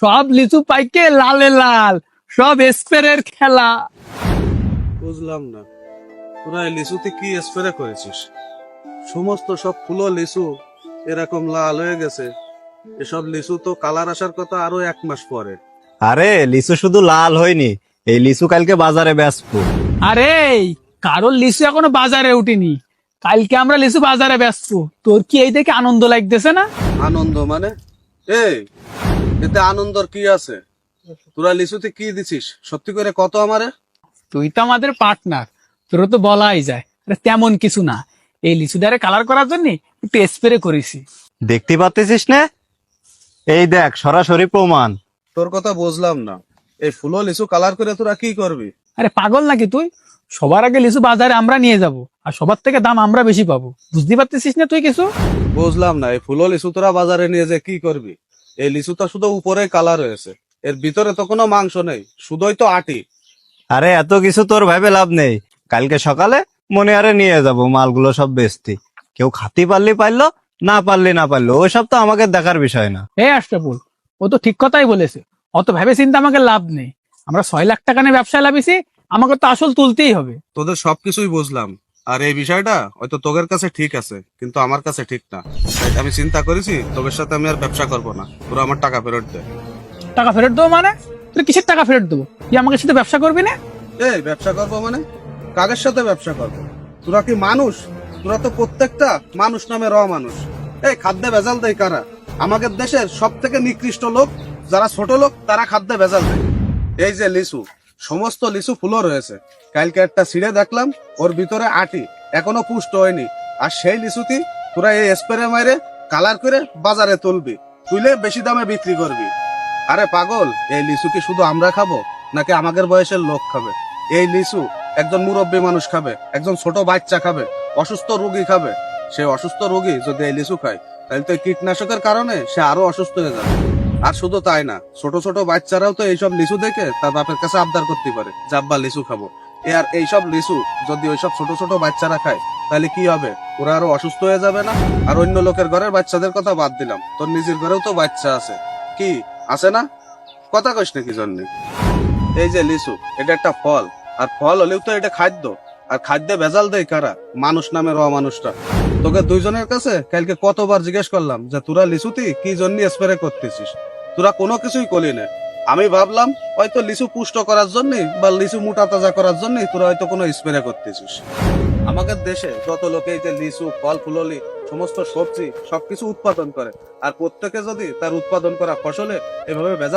সব লিচু পাইকে লালে লাল, সব স্প্রের খেলা। বুঝলাম না, তোরা এই লিচুতে কি স্প্রে করেছিস? সমস্ত সব ফুলো লিচু এরকম লাল হয়ে গেছে। এসব লিচু তো কালার আসার কথা আরো 1 মাস পরে। আরে লিচু শুধু লাল হয়নি, এই লিচু কালকে বাজারে বেচবো। আরে কারোর লিচু এখনো বাজারে উঠেনি, কালকে আমরা লিচু বাজারে বেচবো। তোর কি এই দেখে আনন্দ লাগতেছে না? আনন্দ মানে? এই, এতে আনন্দর কি আছে? তোরা লিচুতে কি দিছিস সত্যি করে কত আমারে? তুই তো আমাদের পার্টনার, তোর তো বলাই যায়। আরে তেমন কিছু না, এই লিচু দ্বারা কালার করার জন্য একটু স্প্রে করেছি। দেখতে পাচ্ছিস না? এই দেখ সরাসরি প্রমাণ। তোর কথা বুঝলাম না, এই ফুলো লিচু কালার করে তোরা কি করবি? আরে পাগল নাকি তুই? সবার আগে লিচু বাজারে আমরা নিয়ে যাব, আর সবার থেকে দাম আমরা বেশি পাবো। বুঝতে পারতেছিস না তুই কিছু? বুঝলাম না, এই ফুলো লিচু তোরা বাজারে নিয়ে যে কি করবি? এই লিচুটা শুধু উপরে কালার হয়েছে, এর ভিতরে তো কোনো মাংস নেই, শুধুই তো আটি। আরে এত কিছু তোর ভাবে লাভ নেই, কালকে সকালে মনে আরে নিয়ে যাব মালগুলো সব বেচতে। কেউ খাতি পারলি পারলো, না পারলি না পারলো, ওইসব তো আমাকে দেখার বিষয় না। হে আশরাফুল, ও তো ঠিক কথাই বলেছে। অত ভেবে চিন্তা আমাকে লাভ নেই। আমরা 6 লাখ টাকা নিয়ে ব্যবসায় লাভিছি, আমাকে তো আসল তুলতেই হবে। তোদের সবকিছুই বুঝলাম, আর এই বিষয়টা হয়তো তোদের কাছে ঠিক আছে, কিন্তু আমার কাছে ঠিক না। তাই আমি চিন্তা করেছি তোদের সাথে আমি আর ব্যবসা করবো না, তোরা আমার টাকা ফেরত দে। টাকা ফেরত দেবো মানে? তুই কিসের টাকা ফেরত দেবো? তুই আমাকে সাথে ব্যবসা করবি না? এই ব্যবসা করবো মানে? কাদের সাথে ব্যবসা করবো? তোরা কি মানুষ? তোরা তো প্রত্যেকটা মানুষ নামে মানুষ। এই খাদ্যে ভেজাল দেয় কারা? আমাদের দেশের সব থেকে নিকৃষ্ট লোক, যারা ছোট লোক, তারা খাদ্যে ভেজাল দেয়। এই যে লিচু, সমস্ত লিচু ফুলও রয়েছে, কালকে একটা ছিঁড়ে দেখলাম ওর ভিতরে আটি এখনো পুষ্ট হয়নি। আর সেই লিচুটি তোরা এই স্প্রে মাইরে কালার করে বাজারে তুলবি, তুলে বেশি দামে বিক্রি করবি। আরে পাগল, এই লিচু কি শুধু আমরা খাবো নাকি আমাদের বয়সের লোক খাবে? এই লিচু একজন মুরব্বী মানুষ খাবে, একজন ছোট বাচ্চা খাবে, অসুস্থ রোগী খাবে। সে অসুস্থ রোগী যদি এই লিচু খায়, তাহলে তো এই কীটনাশকের কারণে সে আরো অসুস্থ হয়ে যাবে। আর শুধু তাই না, ছোট ছোট বাচ্চারাও তো এইসব লিচু দেখে তার বাপের কাছে আবদার করতে পারে, জাব্বা লিচু খাবো। আর এইসব লিচু যদি ওইসব ছোট ছোট বাচ্চারা খায়, তাহলে কি হবে? ওরা আরো অসুস্থ হয়ে যাবে না? আর অন্য লোকের ঘরের বাচ্চাদের কথা বাদ দিলাম, তোর নিজের ঘরেও তো বাচ্চা আছে, কি আছে না? কথা কইস না কি জন্য? এই যে লিচু, এটা একটা ফল, আর ফল হলেও তো এটা খাদ্য। আর খাদ্যে ভেজাল দেয় কারা? মানুষ নামে মানুষটা। তোকে দুইজনের কাছে কালকে কতবার জিজ্ঞেস করলাম যে তোরা লিচুতি কি জন্য স্প্রে করতেছিস? তোরা কোনো কিছুই করলি না। আমি ভাবলাম হয়তো লিচু পুষ্ট করার জন্য বা লিচু মোটা তাজা করার জন্য তোরা হয়তো কোনো স্প্রে করতেছিস। আমাদের দেশে যত লোকে এই যে লিচু, ফল ফুললি, সমস্ত সবজি সবকিছু উৎপাদন করে, আর প্রত্যেকে যদি তার উৎপাদন করা ফসলে এভাবে ভেজাল